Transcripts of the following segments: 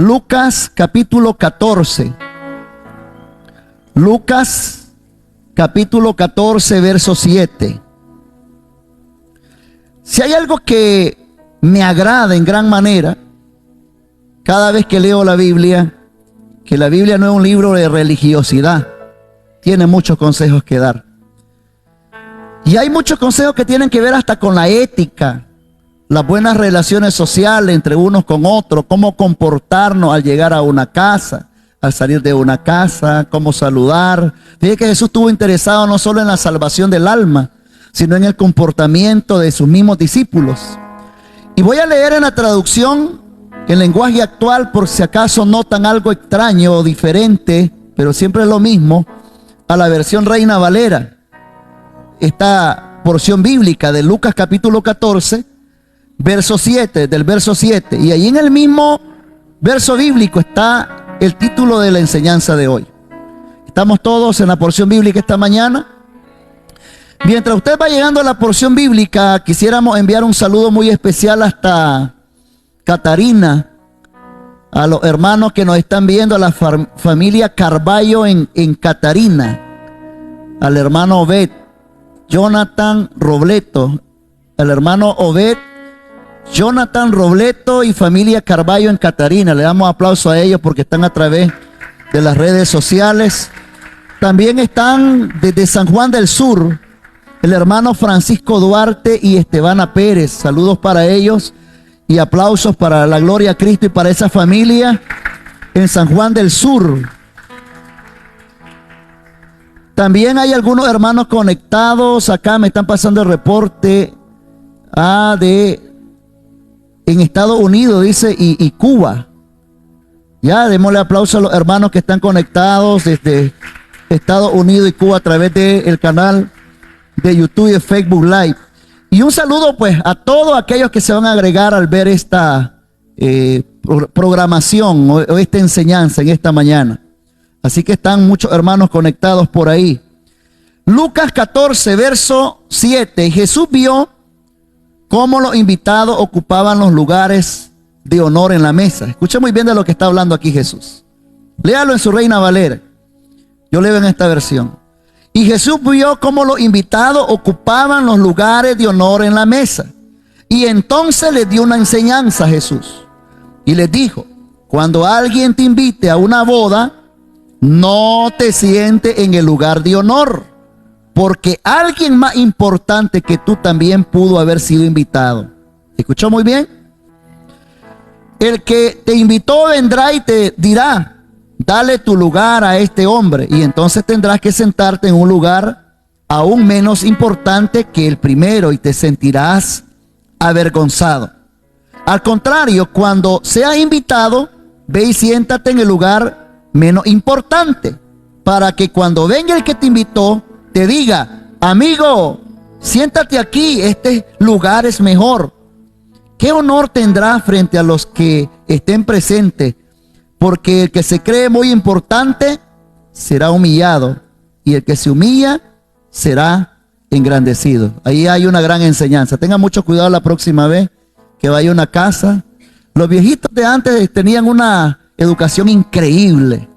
Lucas capítulo 14. Lucas capítulo 14, verso 7. Si hay algo que me agrada en gran manera cada vez que leo la Biblia, que la Biblia no es un libro de religiosidad, tiene muchos consejos que dar. Y hay muchos consejos que tienen que ver hasta con la ética, las buenas relaciones sociales entre unos con otros, cómo comportarnos al llegar a una casa, al salir de una casa, cómo saludar. Fíjate que Jesús estuvo interesado no solo en la salvación del alma, sino en el comportamiento de sus mismos discípulos. Y voy a leer en la traducción, en lenguaje actual, por si acaso notan algo extraño o diferente, pero siempre es lo mismo, a la versión Reina Valera. Esta porción bíblica de Lucas capítulo 14, verso 7, del verso 7. Y ahí en el mismo verso bíblico está el título de la enseñanza de hoy. Estamos todos en la porción bíblica esta mañana. Mientras usted va llegando a la porción bíblica, quisiéramos enviar un saludo muy especial hasta Catarina, a los hermanos que nos están viendo, a la familia Carballo en Catarina, al hermano Obed, Jonathan Robleto, al hermano Obed, Jonathan Robleto y familia Carballo en Catarina. Le damos aplauso a ellos porque están a través de las redes sociales. También están desde San Juan del Sur el hermano Francisco Duarte y Estebana Pérez. Saludos para ellos y aplausos para la gloria a Cristo y para esa familia en San Juan del Sur. También hay algunos hermanos conectados. Acá me están pasando el reporte en Estados Unidos, dice, y Cuba. Ya, démosle aplauso a los hermanos que están conectados desde Estados Unidos y Cuba a través del canal de YouTube y de Facebook Live. Y un saludo pues a todos aquellos que se van a agregar al ver esta programación o esta enseñanza en esta mañana. Así que están muchos hermanos conectados por ahí. Lucas 14, verso 7. Jesús vio cómo los invitados ocupaban los lugares de honor en la mesa. Escucha muy bien de lo que está hablando aquí Jesús. Léalo en su Reina Valera. Yo leo en esta versión. Y Jesús vio cómo los invitados ocupaban los lugares de honor en la mesa. Y entonces les dio una enseñanza a Jesús. Y les dijo: cuando alguien te invite a una boda, no te sientes en el lugar de honor, porque alguien más importante que tú también pudo haber sido invitado. ¿Escuchó muy bien? El que te invitó vendrá y te dirá: dale tu lugar a este hombre. Y entonces tendrás que sentarte en un lugar aún menos importante que el primero y te sentirás avergonzado. Al contrario, cuando seas invitado, ve y siéntate en el lugar menos importante, para que cuando venga el que te invitó, te diga: amigo, siéntate aquí, este lugar es mejor. ¿Qué honor tendrá frente a los que estén presentes? Porque el que se cree muy importante será humillado, y el que se humilla será engrandecido. Ahí hay una gran enseñanza. Tenga mucho cuidado la próxima vez que vaya a una casa. Los viejitos de antes tenían una educación increíble.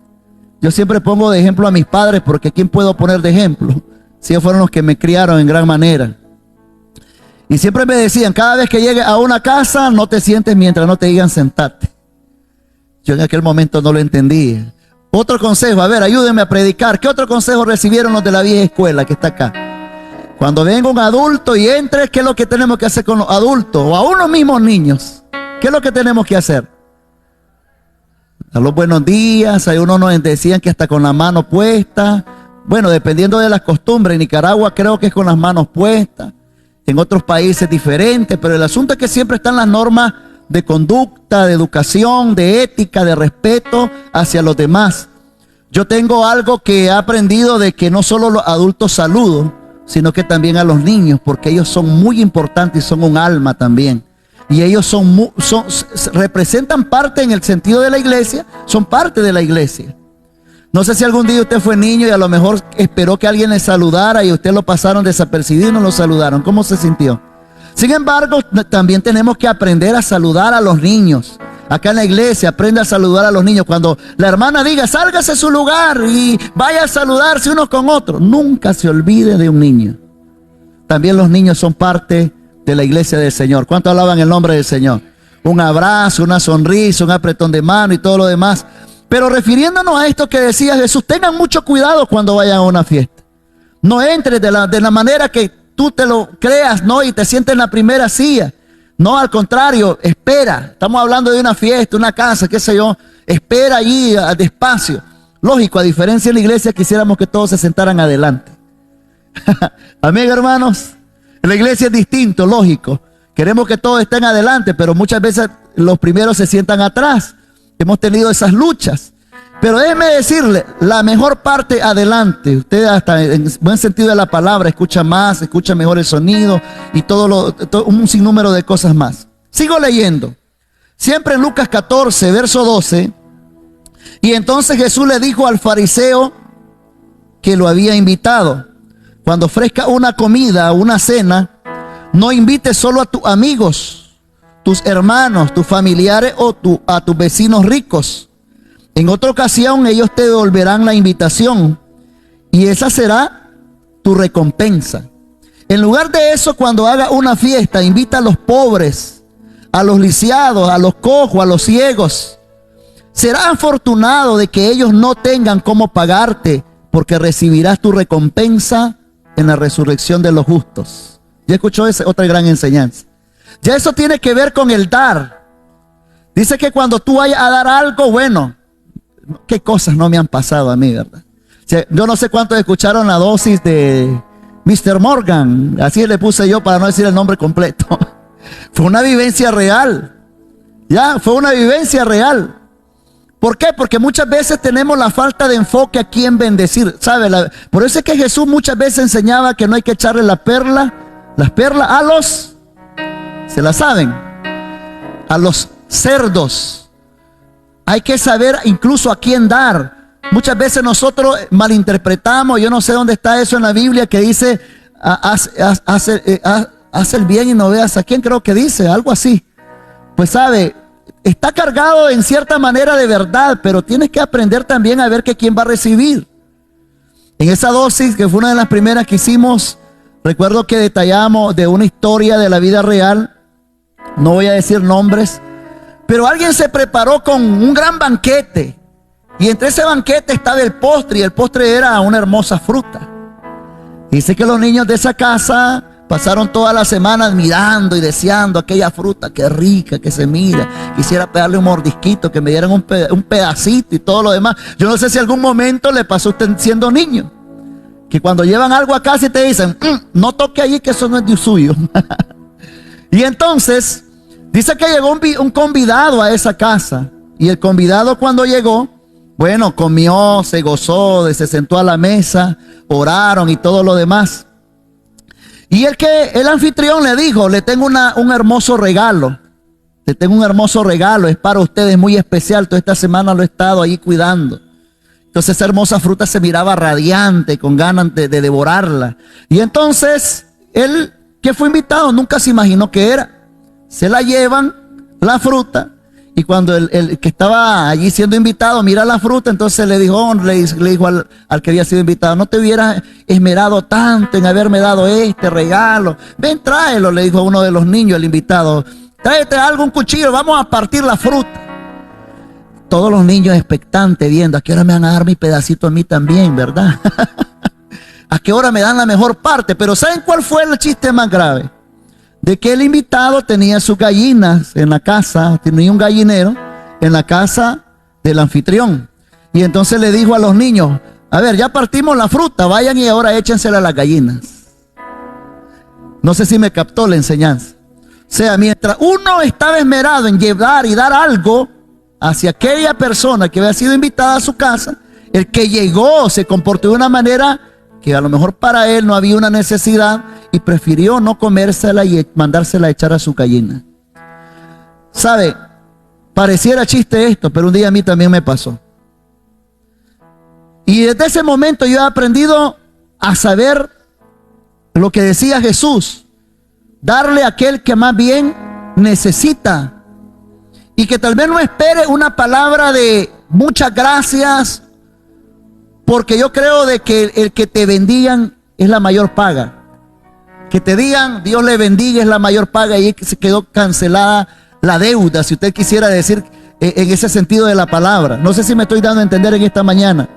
Yo siempre pongo de ejemplo a mis padres, porque ¿quién puedo poner de ejemplo? Si ellos fueron los que me criaron en gran manera. Y siempre me decían: cada vez que llegues a una casa, no te sientes mientras no te digan sentarte. Yo en aquel momento no lo entendía. Otro consejo, a ver, ayúdenme a predicar. ¿Qué otro consejo recibieron los de la vieja escuela que está acá? Cuando venga un adulto y entre, ¿qué es lo que tenemos que hacer con los adultos? O a unos mismos niños. ¿Qué es lo que tenemos que hacer? A los buenos días. Hay unos nos decían que hasta con la mano puesta. Bueno, dependiendo de las costumbres. En Nicaragua creo que es con las manos puestas. En otros países diferentes. Pero el asunto es que siempre están las normas de conducta, de educación, de ética, de respeto hacia los demás. Yo tengo algo que he aprendido, de que no solo los adultos saludo, sino que también a los niños, porque ellos son muy importantes y son un alma también. Y ellos representan parte en el sentido de la iglesia, son parte de la iglesia. No sé si algún día usted fue niño y a lo mejor esperó que alguien le saludara y usted lo pasaron desapercibido y no lo saludaron. ¿Cómo se sintió? Sin embargo, también tenemos que aprender a saludar a los niños. Acá en la iglesia aprende a saludar a los niños. Cuando la hermana diga, sálgase a su lugar y vaya a saludarse unos con otros, nunca se olvide de un niño. También los niños son parte de la iglesia del Señor. ¿Cuánto alaban el nombre del Señor? Un abrazo, una sonrisa, un apretón de mano y todo lo demás. Pero refiriéndonos a esto que decía Jesús, tengan mucho cuidado cuando vayan a una fiesta. No entres de la manera que tú te lo creas, ¿no? Y te sientes en la primera silla. No, al contrario, espera. Estamos hablando de una fiesta, una casa, qué sé yo. Espera allí despacio. Lógico, a diferencia de la iglesia, quisiéramos que todos se sentaran adelante. Amén, hermanos. En la iglesia es distinto, lógico. Queremos que todos estén adelante, pero muchas veces los primeros se sientan atrás. Hemos tenido esas luchas. Pero déjeme decirle, la mejor parte adelante. Usted hasta en buen sentido de la palabra escucha más, escucha mejor el sonido y todo un sinnúmero de cosas más. Sigo leyendo. Siempre en Lucas 14, verso 12. Y entonces Jesús le dijo al fariseo que lo había invitado: cuando ofrezca una comida, una cena, no invites solo a tus amigos, tus hermanos, tus familiares o a tus vecinos ricos. En otra ocasión ellos te devolverán la invitación y esa será tu recompensa. En lugar de eso, cuando haga una fiesta, invita a los pobres, a los lisiados, a los cojos, a los ciegos. Será afortunado de que ellos no tengan cómo pagarte, porque recibirás tu recompensa en la resurrección de los justos. ¿Ya escuchó esa otra gran enseñanza? Ya eso tiene que ver con el dar. Dice que cuando tú vayas a dar algo, bueno, qué cosas no me han pasado a mí, ¿verdad? O sea, yo no sé cuántos escucharon la dosis de Mr. Morgan, así le puse yo para no decir el nombre completo. Fue una vivencia real. Ya, fue una vivencia real. ¿Por qué? Porque muchas veces tenemos la falta de enfoque a quién bendecir, ¿sabe? Por eso es que Jesús muchas veces enseñaba que no hay que echarle las perlas a los, ¿se la saben? A los cerdos. Hay que saber incluso a quién dar. Muchas veces nosotros malinterpretamos, yo no sé dónde está eso en la Biblia, que dice, haz el bien y no veas a quién, creo que dice, algo así. Pues sabe, está cargado en cierta manera de verdad, pero tienes que aprender también a ver que quién va a recibir. En esa dosis, que fue una de las primeras que hicimos, recuerdo que detallamos de una historia de la vida real, no voy a decir nombres, pero alguien se preparó con un gran banquete. Y entre ese banquete estaba el postre. Y el postre era una hermosa fruta. Dice que los niños de esa casa pasaron todas las semanas mirando y deseando aquella fruta. Qué rica, que se mira. Quisiera pegarle un mordisquito, que me dieran un pedacito y todo lo demás. Yo no sé si algún momento le pasó a usted siendo niño, que cuando llevan algo a casa y te dicen, no toque allí, que eso no es de suyo. Y entonces dice que llegó un convidado a esa casa. Y el convidado, cuando llegó, bueno, comió, se gozó, se sentó a la mesa, oraron y todo lo demás. Y el anfitrión le dijo, le tengo un hermoso regalo. Le tengo un hermoso regalo, es para ustedes, muy especial. Toda esta semana lo he estado ahí cuidando. Entonces esa hermosa fruta se miraba radiante, con ganas de devorarla. Y entonces él, que fue invitado, nunca se imaginó que era. Se la llevan, la fruta, y cuando el que estaba allí siendo invitado mira la fruta, entonces le dijo al que había sido invitado, no te hubieras esmerado tanto en haberme dado este regalo. Ven, tráelo, le dijo a uno de los niños, el invitado. Tráete algo, un cuchillo, vamos a partir la fruta. Todos los niños expectantes viendo, ¿a qué hora me van a dar mi pedacito a mí también, verdad? ¿A qué hora me dan la mejor parte? Pero ¿saben cuál fue el chiste más grave? De que el invitado tenía sus gallinas en la casa, tenía un gallinero en la casa del anfitrión. Y entonces le dijo a los niños, a ver, ya partimos la fruta, vayan y ahora échensela a las gallinas. No sé si me captó la enseñanza. O sea, mientras uno estaba esmerado en llevar y dar algo hacia aquella persona que había sido invitada a su casa, el que llegó se comportó de una manera que a lo mejor para él no había una necesidad y prefirió no comérsela y mandársela a echar a su gallina. ¿Sabe? Pareciera chiste esto, pero un día a mí también me pasó. Y desde ese momento yo he aprendido a saber lo que decía Jesús: darle a aquel que más bien necesita. Y que tal vez no espere una palabra de muchas gracias, porque yo creo de que el que te bendigan es la mayor paga. Que te digan Dios le bendiga es la mayor paga, y se quedó cancelada la deuda, si usted quisiera decir en ese sentido de la palabra. No sé si me estoy dando a entender en esta mañana.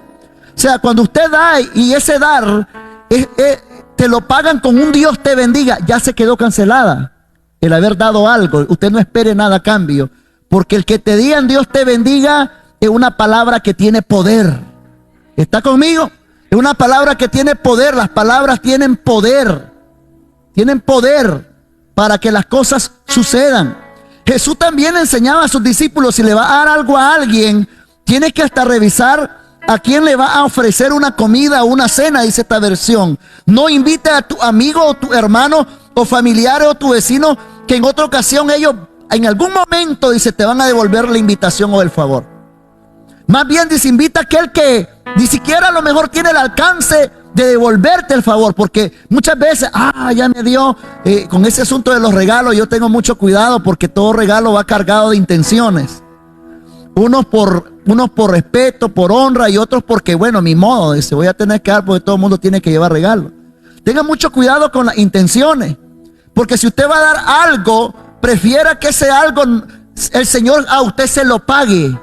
O sea, cuando usted da y ese dar te lo pagan con un Dios te bendiga, ya se quedó cancelada el haber dado algo. Usted no espere nada a cambio, porque el que te digan Dios te bendiga es una palabra que tiene poder. ¿Está conmigo? Es una palabra que tiene poder. Las palabras tienen poder. Tienen poder para que las cosas sucedan. Jesús también enseñaba a sus discípulos, si le va a dar algo a alguien, tiene que hasta revisar a quién le va a ofrecer una comida o una cena, dice esta versión. No invite a tu amigo o tu hermano o familiares o tu vecino, que en otra ocasión ellos en algún momento, dice, te van a devolver la invitación o el favor. Más bien, dice, invita a aquel que ni siquiera a lo mejor tiene el alcance de devolverte el favor, porque muchas veces, ya me dio, con ese asunto de los regalos, yo tengo mucho cuidado, porque todo regalo va cargado de intenciones. Unos por respeto, por honra, y otros porque, bueno, mi modo, dice, voy a tener que dar porque todo el mundo tiene que llevar regalo. Tenga mucho cuidado con las intenciones, porque si usted va a dar algo, prefiera que ese algo el Señor a usted se lo pague.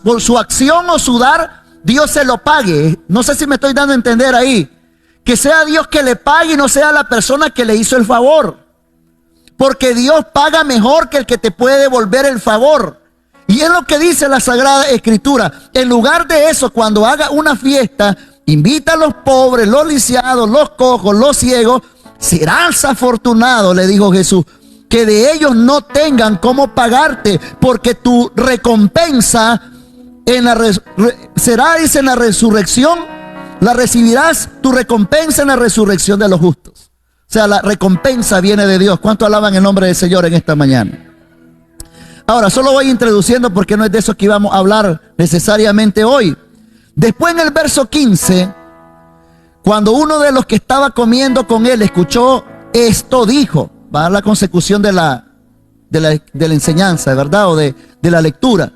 Por su acción o su dar, Dios se lo pague. No sé si me estoy dando a entender ahí. Que sea Dios que le pague y no sea la persona que le hizo el favor. Porque Dios paga mejor que el que te puede devolver el favor. Y es lo que dice la Sagrada Escritura. En lugar de eso, cuando haga una fiesta, invita a los pobres, los lisiados, los cojos, los ciegos. Serás afortunado, le dijo Jesús, que de ellos no tengan cómo pagarte, porque tu recompensa será, dice, en la resurrección, la recibirás tu recompensa en la resurrección de los justos. O sea, la recompensa viene de Dios. ¿Cuánto alaban el nombre del Señor en esta mañana? Ahora, solo voy introduciendo porque no es de eso que íbamos a hablar necesariamente hoy. Después, en el verso 15, cuando uno de los que estaba comiendo con él escuchó esto, dijo, va a dar la consecución de la enseñanza, ¿verdad? O de la lectura.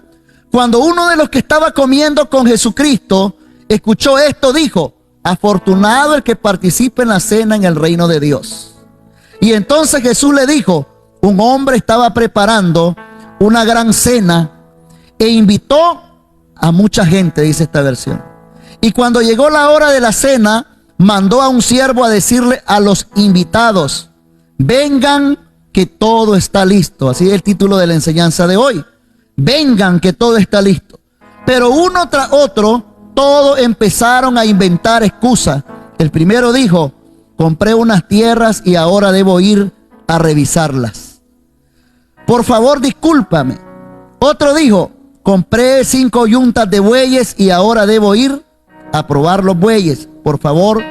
Cuando uno de los que estaba comiendo con Jesucristo escuchó esto, dijo, afortunado el que participe en la cena en el reino de Dios. Y entonces Jesús le dijo, un hombre estaba preparando una gran cena e invitó a mucha gente, dice esta versión. Y cuando llegó la hora de la cena, mandó a un siervo a decirle a los invitados, vengan que todo está listo. Así es el título de la enseñanza de hoy. Vengan que todo está listo. Pero uno tras otro, todos empezaron a inventar excusas. El primero dijo, compré unas tierras y ahora debo ir a revisarlas. Por favor, discúlpame. Otro dijo, compré 5 yuntas de bueyes y ahora debo ir a probar los bueyes. Por favor,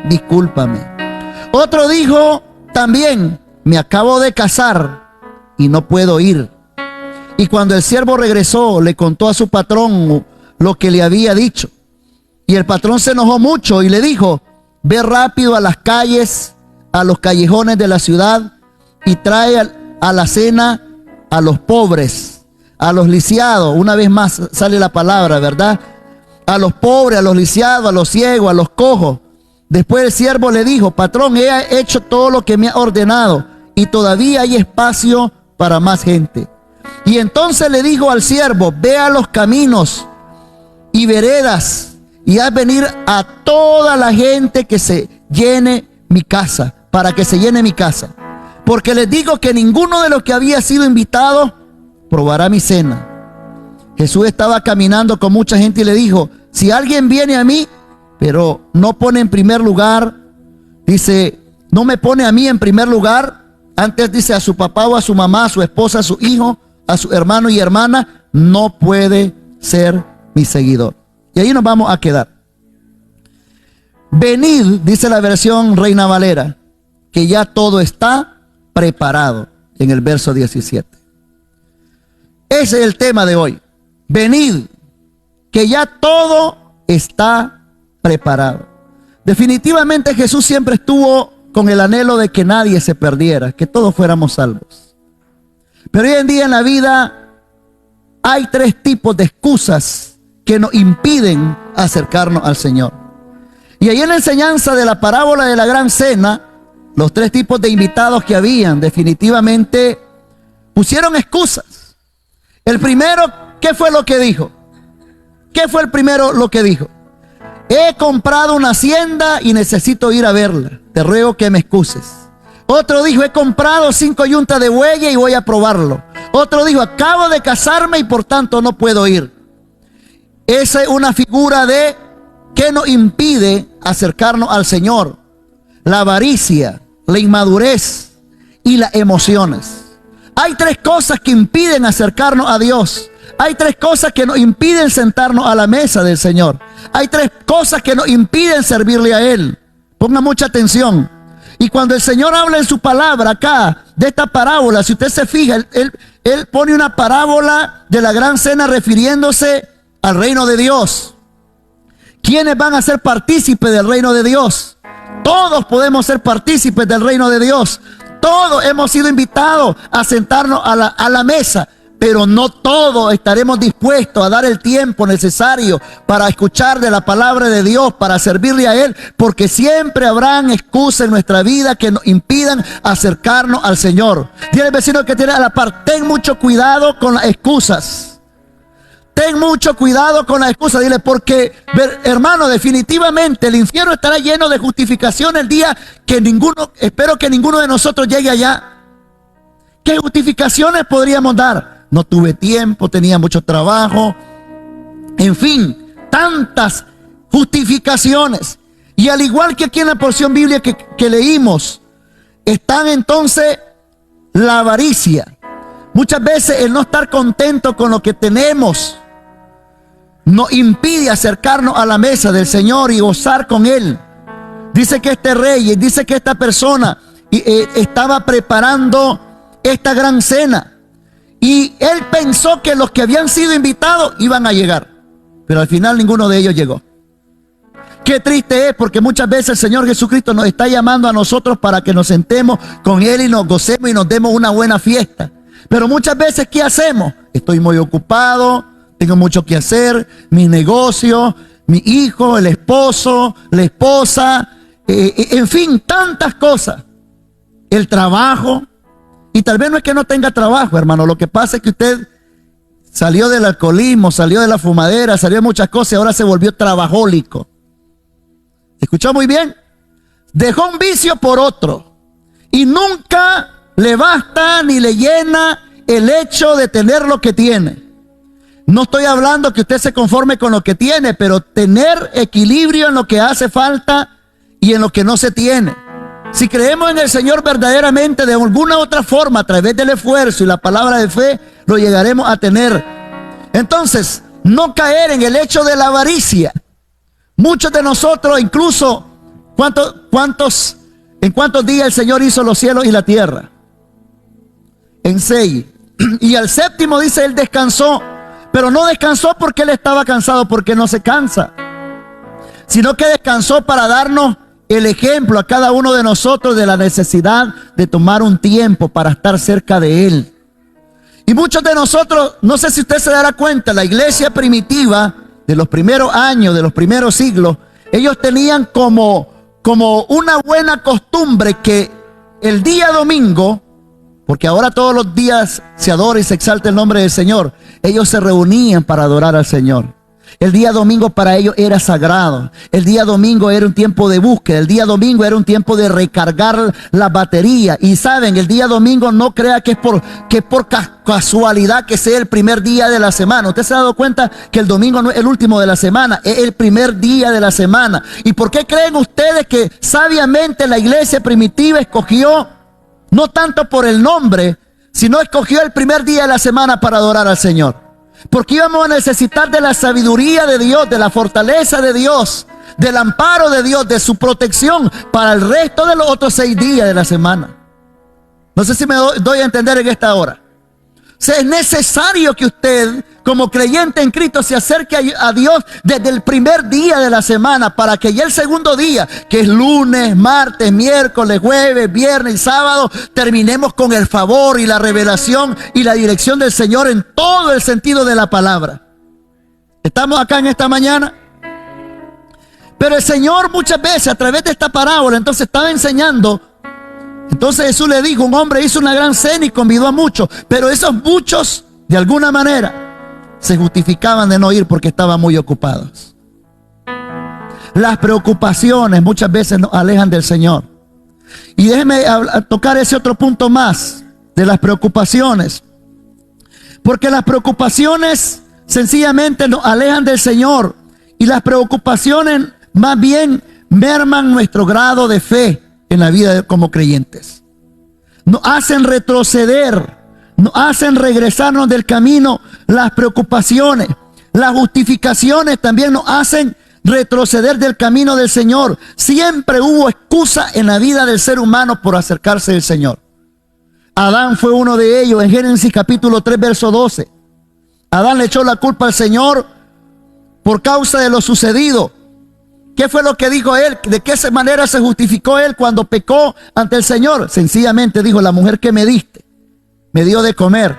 discúlpame. Otro dijo también, me acabo de casar y no puedo ir. Y cuando el siervo regresó, le contó a su patrón lo que le había dicho. Y el patrón se enojó mucho y le dijo, ve rápido a las calles, a los callejones de la ciudad y trae a la cena a los pobres, a los lisiados. Una vez más sale la palabra, ¿verdad? A los pobres, a los lisiados, a los ciegos, a los cojos. Después el siervo le dijo, patrón, he hecho todo lo que me ha ordenado y todavía hay espacio para más gente. Y entonces le dijo al siervo, ve a los caminos y veredas y haz venir a toda la gente que se llene mi casa, para que se llene mi casa. Porque les digo que ninguno de los que había sido invitado probará mi cena. Jesús estaba caminando con mucha gente y le dijo, si alguien viene a mí, pero no pone en primer lugar, dice, no me pone a mí en primer lugar, antes dice a su papá o a su mamá, a su esposa, a su hijo, a su hermano y hermana, no puede ser mi seguidor. Y ahí nos vamos a quedar. Venid, dice la versión Reina Valera, que ya todo está preparado, en el verso 17. Ese es el tema de hoy. Venid, que ya todo está preparado. Definitivamente Jesús siempre estuvo con el anhelo de que nadie se perdiera, que todos fuéramos salvos. Pero hoy en día en la vida hay tres tipos de excusas que nos impiden acercarnos al Señor. Y ahí en la enseñanza de la parábola de la gran cena, los tres tipos de invitados que habían definitivamente pusieron excusas. El primero, ¿qué fue lo que dijo? ¿Qué fue el primero lo que dijo? He comprado una hacienda y necesito ir a verla. Te ruego que me excuses. Otro dijo, he comprado 5 yuntas de bueyes y voy a probarlo. Otro dijo, acabo de casarme y por tanto no puedo ir. Esa es una figura de que nos impide acercarnos al Señor. La avaricia, la inmadurez y las emociones. Hay tres cosas que impiden acercarnos a Dios. Hay tres cosas que nos impiden sentarnos a la mesa del Señor. Hay tres cosas que nos impiden servirle a Él. Ponga mucha atención. Y cuando el Señor habla en su palabra acá, de esta parábola, si usted se fija, Él pone una parábola de la gran cena refiriéndose al reino de Dios. ¿Quiénes van a ser partícipes del reino de Dios? Todos podemos ser partícipes del reino de Dios. Todos hemos sido invitados a sentarnos a la mesa. Pero no todos estaremos dispuestos a dar el tiempo necesario para escuchar de la palabra de Dios, para servirle a Él, porque siempre habrán excusas en nuestra vida que nos impidan acercarnos al Señor. Dile al vecino que tiene a la par, ten mucho cuidado con las excusas. Ten mucho cuidado con las excusas. Dile, porque, hermano, definitivamente el infierno estará lleno de justificación el día que espero que ninguno de nosotros llegue allá. ¿Qué justificaciones podríamos dar? No tuve tiempo, tenía mucho trabajo. En fin, tantas justificaciones. Y al igual que aquí en la porción bíblica que leímos, están entonces la avaricia. Muchas veces el no estar contento con lo que tenemos nos impide acercarnos a la mesa del Señor y gozar con Él. Dice que este rey, dice que esta persona estaba preparando esta gran cena. Y él pensó que los que habían sido invitados iban a llegar, pero al final ninguno de ellos llegó. Qué triste es, porque muchas veces el Señor Jesucristo nos está llamando a nosotros para que nos sentemos con Él y nos gocemos y nos demos una buena fiesta. Pero muchas veces, ¿qué hacemos? Estoy muy ocupado, tengo mucho que hacer, mi negocio, mi hijo, el esposo, la esposa, en fin, tantas cosas. El trabajo. Y tal vez no es que no tenga trabajo, hermano. Lo que pasa es que usted salió del alcoholismo, salió de la fumadera, salió de muchas cosas y ahora se volvió trabajólico. ¿Escuchó muy bien? Dejó un vicio por otro. Y nunca le basta ni le llena el hecho de tener lo que tiene. No estoy hablando que usted se conforme con lo que tiene, pero tener equilibrio en lo que hace falta y en lo que no se tiene. Si creemos en el Señor verdaderamente, de alguna otra forma, a través del esfuerzo y la palabra de fe, lo llegaremos a tener. Entonces, no caer en el hecho de la avaricia. Muchos de nosotros, incluso, ¿en cuántos días el Señor hizo los cielos y la tierra? En 6. Y al séptimo dice, Él descansó. Pero no descansó porque Él estaba cansado, porque no se cansa, sino que descansó para darnos el ejemplo a cada uno de nosotros de la necesidad de tomar un tiempo para estar cerca de Él. Y muchos de nosotros, no sé si usted se dará cuenta, la iglesia primitiva de los primeros años, de los primeros siglos, ellos tenían como una buena costumbre que el día domingo, porque ahora todos los días se adora y se exalta el nombre del Señor, ellos se reunían para adorar al Señor. El día domingo para ellos era sagrado. El día domingo era un tiempo de búsqueda. El día domingo era un tiempo de recargar la batería. Y saben, el día domingo no crea que es por casualidad que sea el primer día de la semana. ¿Usted se ha dado cuenta que el domingo no es el último de la semana? Es el primer día de la semana. ¿Y por qué creen ustedes que sabiamente la iglesia primitiva escogió, no tanto por el nombre, sino escogió el primer día de la semana para adorar al Señor? Porque íbamos a necesitar de la sabiduría de Dios, de la fortaleza de Dios, del amparo de Dios, de su protección para el resto de los otros 6 días de la semana. No sé si me doy a entender en esta hora. Es necesario que usted, como creyente en Cristo, se acerque a Dios desde el primer día de la semana, para que ya el segundo día, que es lunes, martes, miércoles, jueves, viernes y sábado, terminemos con el favor y la revelación y la dirección del Señor en todo el sentido de la palabra. ¿Estamos acá en esta mañana? Pero el Señor muchas veces a través de esta parábola entonces estaba enseñando. Entonces Jesús le dijo, un hombre hizo una gran cena y convidó a muchos, pero esos muchos de alguna manera se justificaban de no ir porque estaban muy ocupados. Las preocupaciones muchas veces nos alejan del Señor. Y déjeme tocar ese otro punto más de las preocupaciones, porque las preocupaciones sencillamente nos alejan del Señor, y las preocupaciones más bien merman nuestro grado de fe en la vida como creyentes. Nos hacen retroceder, nos hacen regresarnos del camino. Las preocupaciones, las justificaciones también nos hacen retroceder del camino del Señor. Siempre hubo excusa en la vida del ser humano por acercarse al Señor. Adán fue uno de ellos. En Génesis capítulo 3 verso 12, Adán le echó la culpa al Señor por causa de lo sucedido. ¿Qué fue lo que dijo él? ¿De qué manera se justificó él cuando pecó ante el Señor? Sencillamente dijo, la mujer que me diste me dio de comer.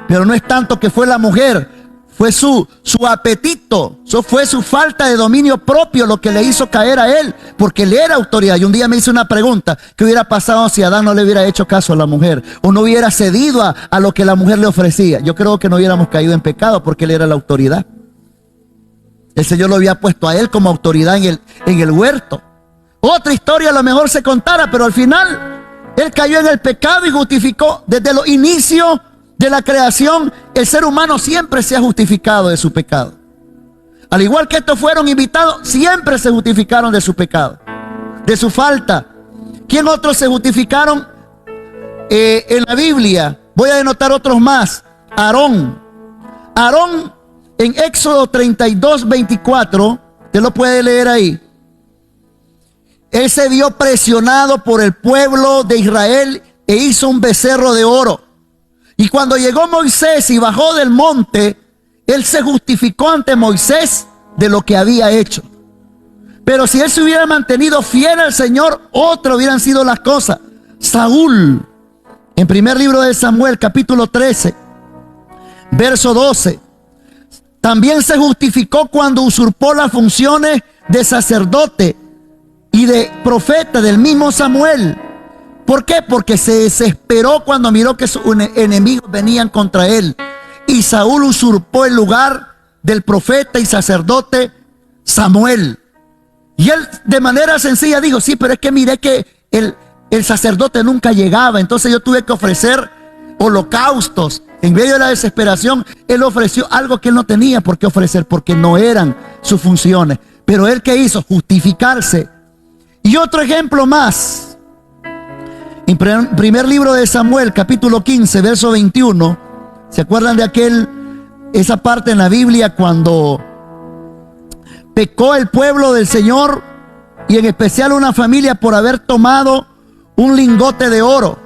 Pero no es tanto que fue la mujer, fue su apetito, fue su falta de dominio propio lo que le hizo caer a él, porque él era autoridad. Y un día me hice una pregunta: ¿qué hubiera pasado si Adán no le hubiera hecho caso a la mujer, o no hubiera cedido a lo que la mujer le ofrecía? Yo creo que no hubiéramos caído en pecado, porque él era la autoridad. El Señor lo había puesto a él como autoridad en el huerto. Otra historia a lo mejor se contara, pero al final él cayó en el pecado y justificó. Desde los inicios de la creación, el ser humano siempre se ha justificado de su pecado. Al igual que estos fueron invitados, siempre se justificaron de su pecado, de su falta. ¿Quién otros se justificaron en la Biblia? Voy a denotar otros más. Aarón. En Éxodo 32, 24, usted lo puede leer ahí. Él se vio presionado por el pueblo de Israel e hizo un becerro de oro. Y cuando llegó Moisés y bajó del monte, él se justificó ante Moisés de lo que había hecho. Pero si él se hubiera mantenido fiel al Señor, otras hubieran sido las cosas. Saúl, en primer libro de Samuel, capítulo 13, verso 12. También se justificó cuando usurpó las funciones de sacerdote y de profeta del mismo Samuel. ¿Por qué? Porque se desesperó cuando miró que sus enemigos venían contra él. Y Saúl usurpó el lugar del profeta y sacerdote Samuel. Y él de manera sencilla dijo, sí, pero es que miré que el sacerdote nunca llegaba, entonces yo tuve que ofrecer holocaustos. En medio de la desesperación, él ofreció algo que él no tenía por qué ofrecer, porque no eran sus funciones. Pero él, ¿qué hizo? Justificarse. Y otro ejemplo más. En primer libro de Samuel, capítulo 15, verso 21. ¿Se acuerdan de esa parte en la Biblia cuando pecó el pueblo del Señor, y en especial una familia, por haber tomado un lingote de oro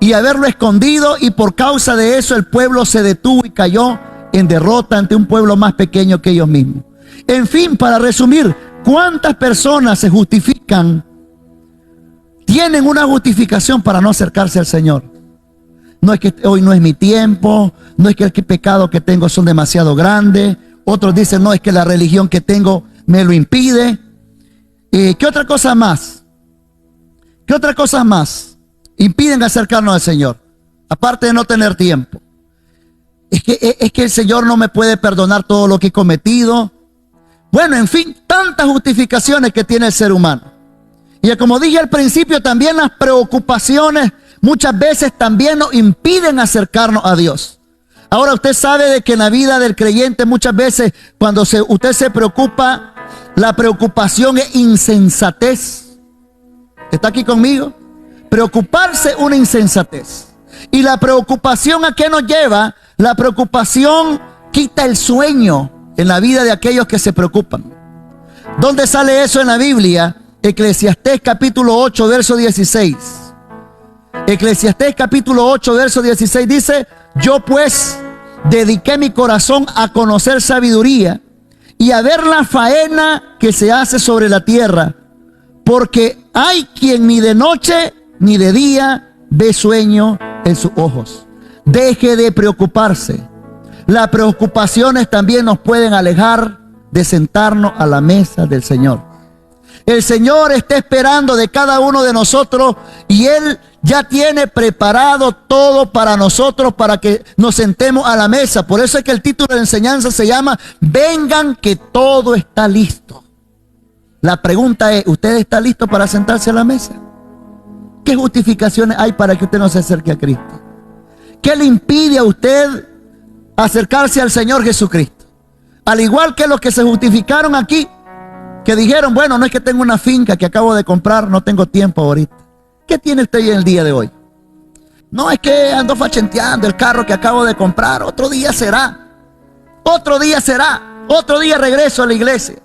y haberlo escondido, y por causa de eso el pueblo se detuvo y cayó en derrota ante un pueblo más pequeño que ellos mismos? En fin, para resumir, ¿cuántas personas se justifican? Tienen una justificación para no acercarse al Señor. No es que hoy no es mi tiempo, no es que el pecado que tengo son demasiado grandes. Otros dicen, no, es que la religión que tengo me lo impide. ¿Qué otra cosa más? ¿Qué otra cosa más impiden acercarnos al Señor? Aparte de no tener tiempo. Es que el Señor no me puede perdonar todo lo que he cometido. Bueno, en fin, tantas justificaciones que tiene el ser humano. Y como dije al principio, también las preocupaciones muchas veces también nos impiden acercarnos a Dios. Ahora, usted sabe de que en la vida del creyente muchas veces cuando usted se preocupa, la preocupación es insensatez. ¿Está aquí conmigo? Preocuparse es una insensatez. ¿Y la preocupación a qué nos lleva? La preocupación quita el sueño en la vida de aquellos que se preocupan. ¿Dónde sale eso en la Biblia? Eclesiastés capítulo 8, verso 16. Eclesiastés capítulo 8, verso 16 dice: Yo pues dediqué mi corazón a conocer sabiduría y a ver la faena que se hace sobre la tierra, porque hay quien ni de noche ni de día ve sueño en sus ojos. Deje de preocuparse. Las preocupaciones también nos pueden alejar de sentarnos a la mesa del Señor. El Señor está esperando de cada uno de nosotros y Él ya tiene preparado todo para nosotros, para que nos sentemos a la mesa. Por eso es que el título de enseñanza se llama Vengan, que todo está listo. La pregunta es, ¿usted está listo para sentarse a la mesa? ¿Qué justificaciones hay para que usted no se acerque a Cristo? ¿Qué le impide a usted acercarse al Señor Jesucristo? Al igual que los que se justificaron aquí, que dijeron, bueno, no es que tengo una finca que acabo de comprar, no tengo tiempo ahorita. ¿Qué tiene usted en el día de hoy? No, es que ando fachenteando el carro que acabo de comprar. Otro día será. Otro día será. Otro día regreso a la iglesia.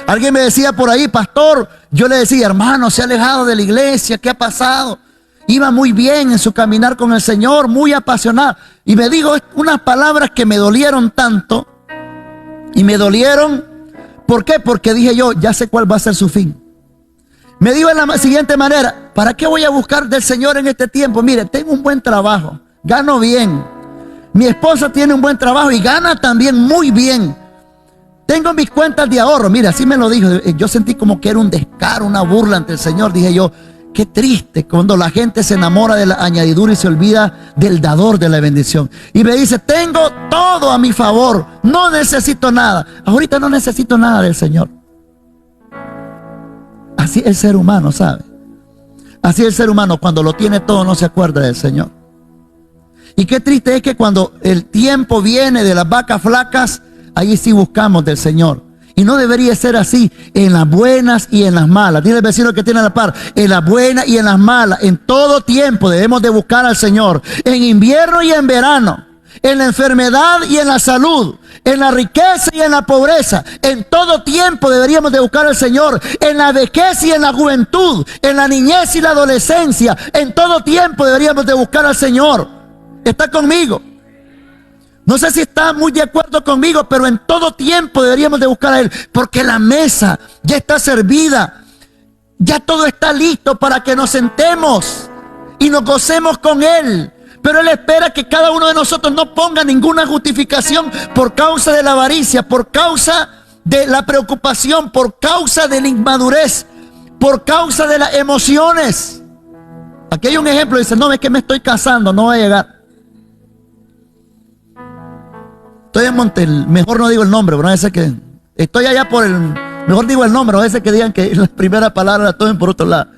Alguien me decía por ahí, pastor, yo le decía, hermano, se ha alejado de la iglesia, ¿qué ha pasado? Iba muy bien en su caminar con el Señor, muy apasionado. Y me dijo unas palabras que me dolieron tanto. Y me dolieron, ¿por qué? Porque dije yo, ya sé cuál va a ser su fin. Me dijo de la siguiente manera, ¿para qué voy a buscar del Señor en este tiempo? Mire, tengo un buen trabajo, gano bien. Mi esposa tiene un buen trabajo y gana también muy bien. Tengo mis cuentas de ahorro. Mira, así me lo dijo. Yo sentí como que era un descaro, una burla ante el Señor. Dije yo, qué triste cuando la gente se enamora de la añadidura y se olvida del dador de la bendición. Y me dice, tengo todo a mi favor, no necesito nada. Ahorita no necesito nada del Señor. Así es el ser humano, ¿sabe? Así es el ser humano, cuando lo tiene todo no se acuerda del Señor. Y qué triste es que cuando el tiempo viene de las vacas flacas, ahí sí buscamos del Señor. Y no debería ser así, en las buenas y en las malas. Dile al vecino que tiene a la par, en las buenas y en las malas, en todo tiempo debemos de buscar al Señor. En invierno y en verano, en la enfermedad y en la salud, en la riqueza y en la pobreza. En todo tiempo deberíamos de buscar al Señor. En la vejez y en la juventud, en la niñez y la adolescencia. En todo tiempo deberíamos de buscar al Señor. ¿Está conmigo? No sé si está muy de acuerdo conmigo, pero en todo tiempo deberíamos de buscar a Él. Porque la mesa ya está servida. Ya todo está listo para que nos sentemos y nos gocemos con Él. Pero Él espera que cada uno de nosotros no ponga ninguna justificación por causa de la avaricia, por causa de la preocupación, por causa de la inmadurez, por causa de las emociones. Aquí hay un ejemplo, dice, no, es que me estoy casando, no va a llegar. Estoy en Montel, mejor no digo el nombre, pero no es que estoy allá por el, mejor digo el nombre, no es que digan que la primera palabra la tomen por otro lado.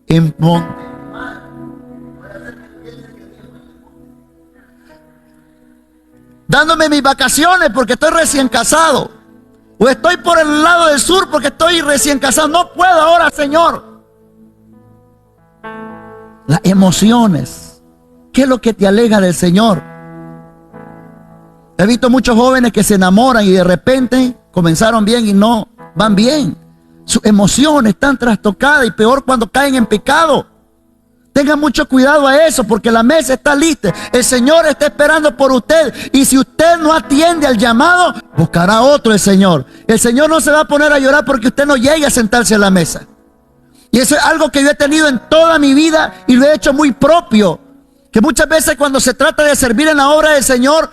En dándome mis vacaciones porque estoy recién casado. O estoy por el lado del sur porque estoy recién casado. No puedo ahora, Señor. Las emociones. ¿Qué es lo que te aleja del Señor? He visto muchos jóvenes que se enamoran y de repente comenzaron bien y no van bien. Sus emociones están trastocadas y peor cuando caen en pecado. Tengan mucho cuidado a eso, porque la mesa está lista. El Señor está esperando por usted. Y si usted no atiende al llamado, buscará otro el Señor. El Señor no se va a poner a llorar porque usted no llegue a sentarse a la mesa. Y eso es algo que yo he tenido en toda mi vida y lo he hecho muy propio. Que muchas veces cuando se trata de servir en la obra del Señor,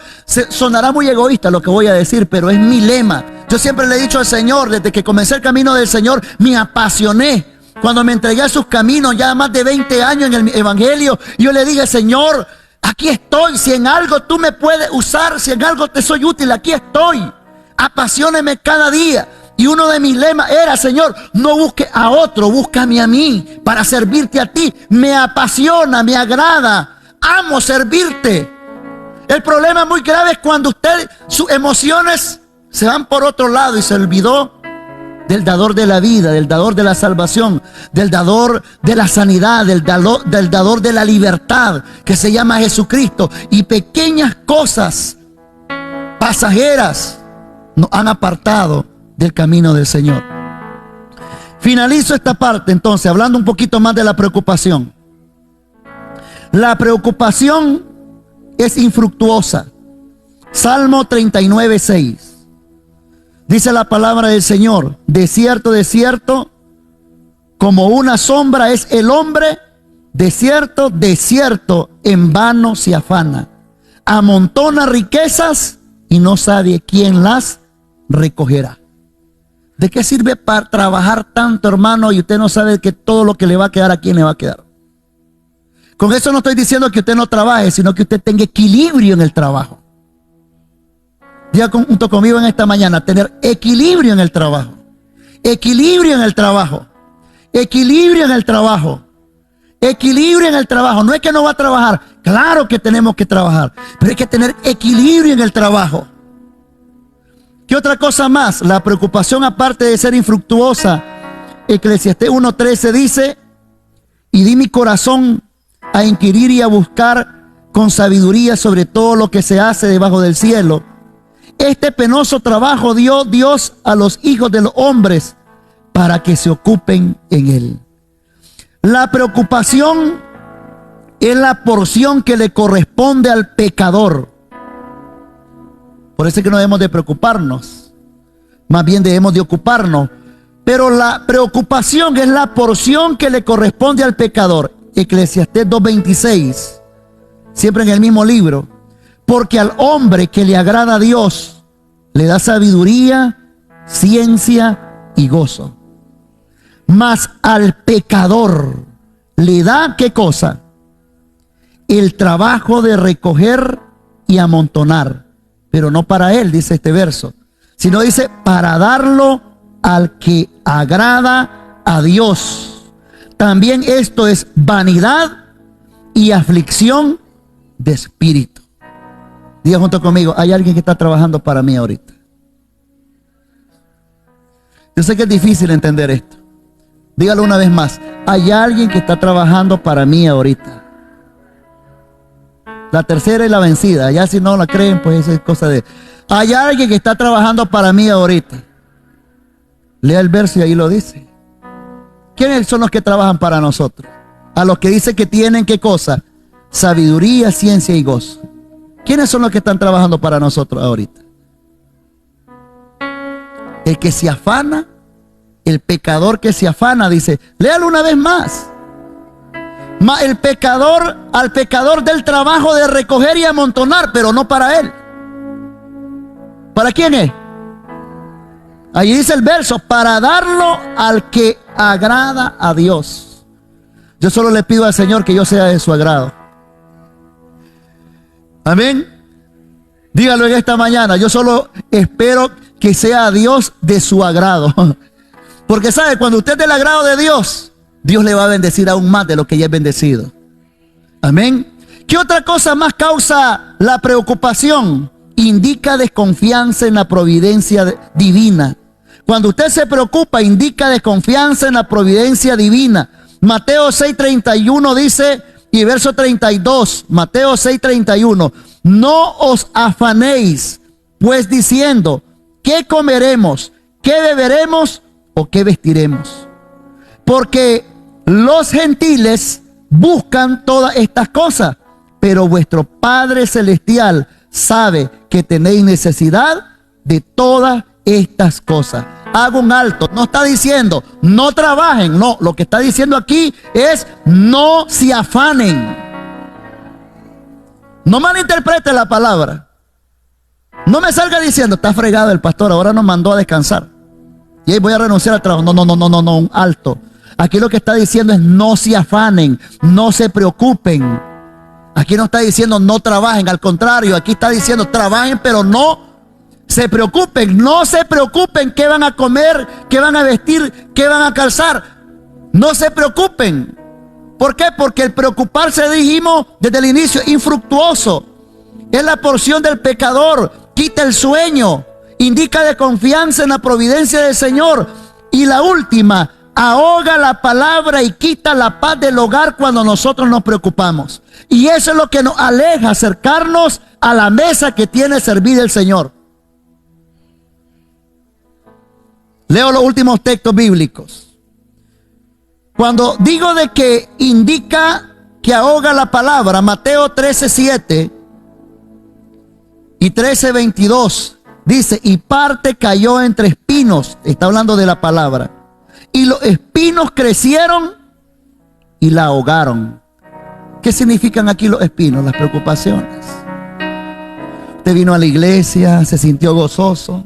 sonará muy egoísta lo que voy a decir, pero es mi lema. Yo siempre le he dicho al Señor, desde que comencé el camino del Señor, me apasioné. Cuando me entregué a sus caminos, ya más de 20 años en el Evangelio, yo le dije, Señor, aquí estoy. Si en algo tú me puedes usar, si en algo te soy útil, aquí estoy. Apasioneme cada día. Y uno de mis lemas era, Señor, no busque a otro, búscame a mí para servirte a ti. Me apasiona, me agrada, amo servirte. El problema muy grave es cuando sus emociones se van por otro lado y se olvidó del dador de la vida, del dador de la salvación, del dador de la sanidad, del dador de la libertad, que se llama Jesucristo. Y pequeñas cosas pasajeras nos han apartado del camino del Señor. Finalizo esta parte entonces hablando un poquito más de la preocupación. La preocupación es infructuosa. Salmo 39:6. Dice la palabra del Señor: de cierto, como una sombra es el hombre, de cierto, en vano se afana. Amontona riquezas y no sabe quién las recogerá. ¿De qué sirve para trabajar tanto, hermano, y usted no sabe que todo lo que le va a quedar, a quién le va a quedar? Con eso no estoy diciendo que usted no trabaje, sino que usted tenga equilibrio en el trabajo. Diga junto conmigo en esta mañana: tener equilibrio en el trabajo. Equilibrio en el trabajo. Equilibrio en el trabajo. Equilibrio en el trabajo. No es que no va a trabajar. Claro que tenemos que trabajar, pero hay que tener equilibrio en el trabajo. ¿Qué otra cosa más? La preocupación, aparte de ser infructuosa, Eclesiastés 1:13 dice: y di mi corazón a inquirir y a buscar con sabiduría sobre todo lo que se hace debajo del cielo. Este penoso trabajo dio Dios a los hijos de los hombres para que se ocupen en él. La preocupación es la porción que le corresponde al pecador. Por eso es que no debemos de preocuparnos, más bien debemos de ocuparnos. Pero la preocupación es la porción que le corresponde al pecador. Eclesiastés 2:26, siempre en el mismo libro. Porque al hombre que le agrada a Dios, le da sabiduría, ciencia y gozo. Mas al pecador le da, ¿qué cosa? El trabajo de recoger y amontonar. Pero no para él, dice este verso, sino dice para darlo al que agrada a Dios. También esto es vanidad y aflicción de espíritu. Diga junto conmigo: hay alguien que está trabajando para mí ahorita. Yo sé que es difícil entender esto. Dígalo una vez más: hay alguien que está trabajando para mí ahorita. La tercera y la vencida. Ya si no la creen, pues esa es cosa de... hay alguien que está trabajando para mí ahorita. Lea el verso y ahí lo dice. ¿Quiénes son los que trabajan para nosotros? A los que dicen que tienen, ¿qué cosa? Sabiduría, ciencia y gozo. ¿Quiénes son los que están trabajando para nosotros ahorita? El que se afana, el pecador que se afana, dice. Léalo una vez más. El pecador, al pecador del trabajo de recoger y amontonar, pero no para él. ¿Para quién es? Allí dice el verso: para darlo al que agrada a Dios. Yo solo le pido al Señor que yo sea de su agrado. Amén. Dígalo en esta mañana: yo solo espero que sea a Dios de su agrado. Porque sabe, cuando usted es del agrado de Dios, Dios le va a bendecir aún más de lo que ya es bendecido. Amén. ¿Qué otra cosa más causa la preocupación? Indica desconfianza en la providencia divina. Cuando usted se preocupa, indica desconfianza en la providencia divina. Mateo 6:31 dice, y verso 32, Mateo 6:31: no os afanéis, pues diciendo, ¿qué comeremos? ¿Qué beberemos? ¿O qué vestiremos? Porque los gentiles buscan todas estas cosas, pero vuestro Padre Celestial sabe que tenéis necesidad de todas estas cosas. Hago un alto. No está diciendo no trabajen, no. Lo que está diciendo aquí es no se afanen. No malinterprete la palabra. No me salga diciendo: está fregado el pastor, ahora nos mandó a descansar y ahí voy a renunciar al trabajo. No, un alto. Aquí lo que está diciendo es no se afanen, no se preocupen. Aquí no está diciendo no trabajen, al contrario, aquí está diciendo trabajen, pero no se preocupen. No se preocupen qué van a comer, qué van a vestir, qué van a calzar. No se preocupen. ¿Por qué? Porque el preocuparse, dijimos desde el inicio, infructuoso. Es la porción del pecador. Quita el sueño. Indica de confianza en la providencia del Señor. Y la última, ahoga la palabra y quita la paz del hogar cuando nosotros nos preocupamos. Y eso es lo que nos aleja, acercarnos a la mesa que tiene servir el Señor. Leo los últimos textos bíblicos. Cuando digo de que indica que ahoga la palabra, Mateo 13:7, y 13:22. Dice, y parte cayó entre espinos. Está hablando de la palabra. Y los espinos crecieron y la ahogaron. ¿Qué significan aquí los espinos? Las preocupaciones. Usted vino a la iglesia, se sintió gozoso,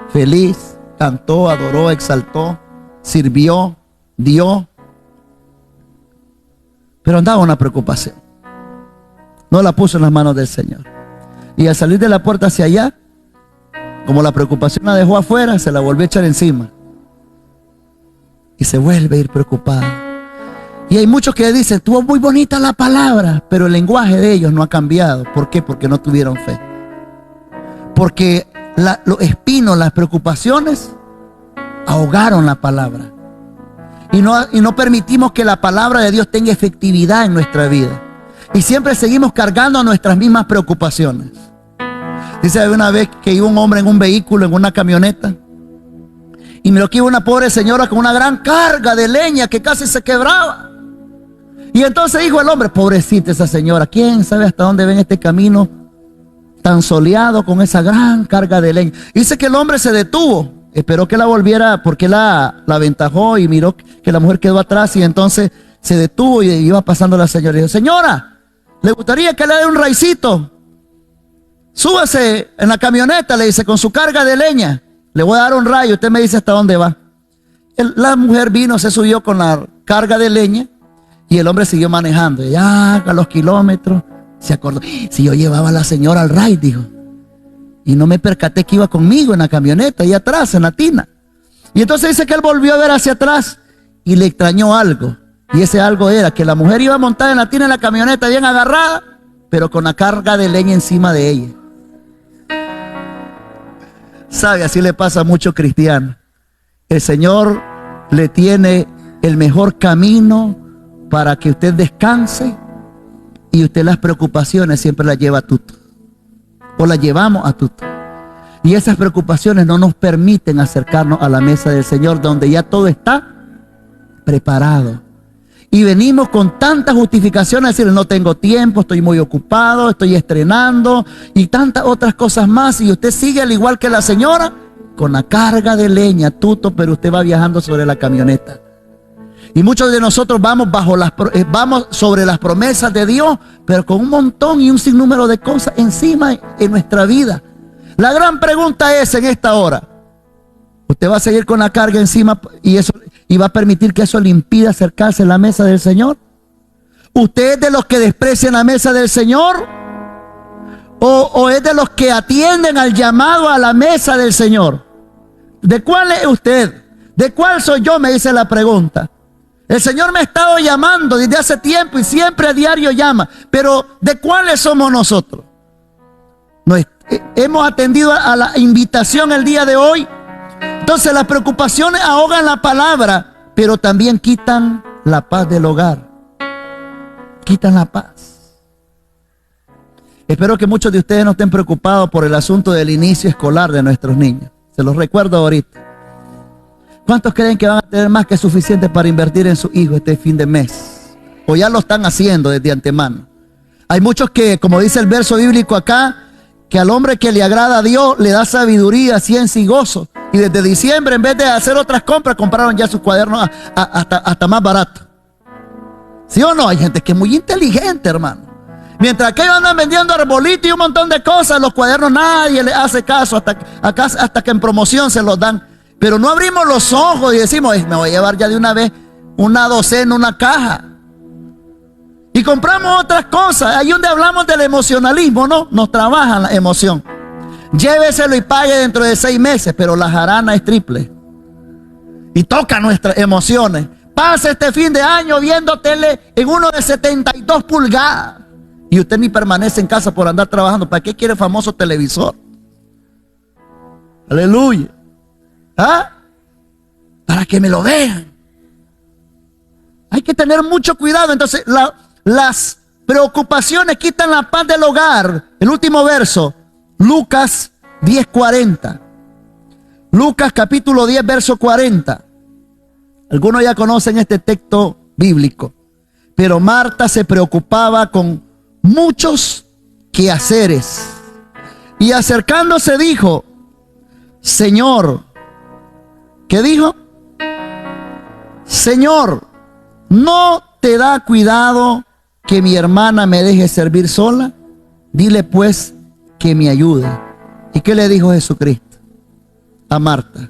feliz, cantó, adoró, exaltó, sirvió, dio. Pero andaba una preocupación. No la puso en las manos del Señor. Y al salir de la puerta hacia allá, como la preocupación la dejó afuera, se la volvió a echar encima. Y se vuelve a ir preocupada. Y hay muchos que dicen, estuvo muy bonita la palabra, pero el lenguaje de ellos no ha cambiado. ¿Por qué? Porque no tuvieron fe. Porque los espinos, las preocupaciones, ahogaron la palabra. Y no permitimos que la palabra de Dios tenga efectividad en nuestra vida. Y siempre seguimos cargando nuestras mismas preocupaciones. Dice una vez que iba un hombre en un vehículo, en una camioneta, y miró que iba una pobre señora con una gran carga de leña que casi se quebraba. Y entonces dijo el hombre, pobrecita esa señora, ¿quién sabe hasta dónde ven este camino tan soleado con esa gran carga de leña? Dice que el hombre se detuvo, esperó que la volviera, porque la aventajó y miró que la mujer quedó atrás, y entonces se detuvo y iba pasando la señora. Y dijo, señora, ¿le gustaría que le dé un raicito? Súbase en la camioneta, le dice, con su carga de leña. Le voy a dar un rayo, usted me dice hasta dónde va. La mujer vino, se subió con la carga de leña y el hombre siguió manejando. Ya a los kilómetros se acordó, si yo llevaba a la señora al rayo, dijo, y no me percaté que iba conmigo en la camioneta, ahí atrás, en la tina. Y entonces dice que él volvió a ver hacia atrás y le extrañó algo. Y ese algo era que la mujer iba montada en la tina, en la camioneta, bien agarrada, pero con la carga de leña encima de ella. Sabe, así le pasa a muchos cristianos. El Señor le tiene el mejor camino para que usted descanse, y usted las preocupaciones siempre las lleva a tuto, o las llevamos a tuto. Y esas preocupaciones no nos permiten acercarnos a la mesa del Señor, donde ya todo está preparado. Y venimos con tantas justificaciones a decirle, no tengo tiempo, estoy muy ocupado, estoy estrenando y tantas otras cosas más. Y usted sigue al igual que la señora, con la carga de leña, tuto, pero usted va viajando sobre la camioneta. Y muchos de nosotros vamos sobre las promesas de Dios, pero con un montón y un sinnúmero de cosas encima en nuestra vida. La gran pregunta es en esta hora, ¿usted va a seguir con la carga encima y va a permitir que eso le impida acercarse a la mesa del Señor? ¿Usted es de los que desprecian la mesa del Señor? ¿O es de los que atienden al llamado a la mesa del Señor? ¿De cuál es usted? ¿De cuál soy yo? Me dice la pregunta. El Señor me ha estado llamando desde hace tiempo y siempre a diario llama. Pero ¿de cuáles somos nosotros? ¿Hemos atendido a la invitación el día de hoy? Entonces las preocupaciones ahogan la palabra, pero también quitan la paz del hogar. Quitan la paz. Espero que muchos de ustedes no estén preocupados por el asunto del inicio escolar de nuestros niños. Se los recuerdo ahorita. ¿Cuántos creen que van a tener más que suficiente para invertir en su hijo este fin de mes? O ya lo están haciendo desde antemano. Hay muchos que, como dice el verso bíblico acá, que al hombre que le agrada a Dios le da sabiduría, ciencia y gozo. Y desde diciembre, en vez de hacer otras compras, compraron ya sus cuadernos hasta más barato. ¿Sí o no? Hay gente que es muy inteligente, hermano. Mientras que ellos andan vendiendo arbolitos y un montón de cosas, los cuadernos nadie les hace caso hasta que en promoción se los dan. Pero no abrimos los ojos y decimos, me voy a llevar ya de una vez una docena, una caja. Y compramos otras cosas. Ahí donde hablamos del emocionalismo, ¿no? Nos trabaja la emoción. Lléveselo y pague dentro de 6 meses, pero la jarana es triple. Y toca nuestras emociones. Pasa este fin de año viendo tele en uno de 72 pulgadas. Y usted ni permanece en casa por andar trabajando. ¿Para qué quiere famoso televisor? Aleluya. ¿Ah? Para que me lo vean. Hay que tener mucho cuidado. Entonces, las preocupaciones quitan la paz del hogar. El último verso, Lucas 10:40. Lucas capítulo 10, verso 40. Algunos ya conocen este texto bíblico. Pero Marta se preocupaba con muchos quehaceres. Y acercándose dijo, Señor, ¿qué dijo? Señor, ¿no te da cuidado que mi hermana me deje servir sola? Dile pues que me ayude. ¿Y qué le dijo Jesucristo a Marta?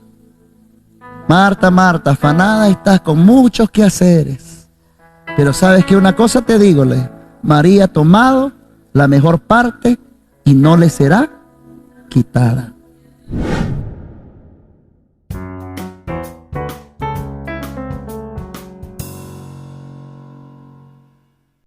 Marta, Marta, afanada estás con muchos quehaceres. Pero sabes que una cosa te digo, María ha tomado la mejor parte y no le será quitada.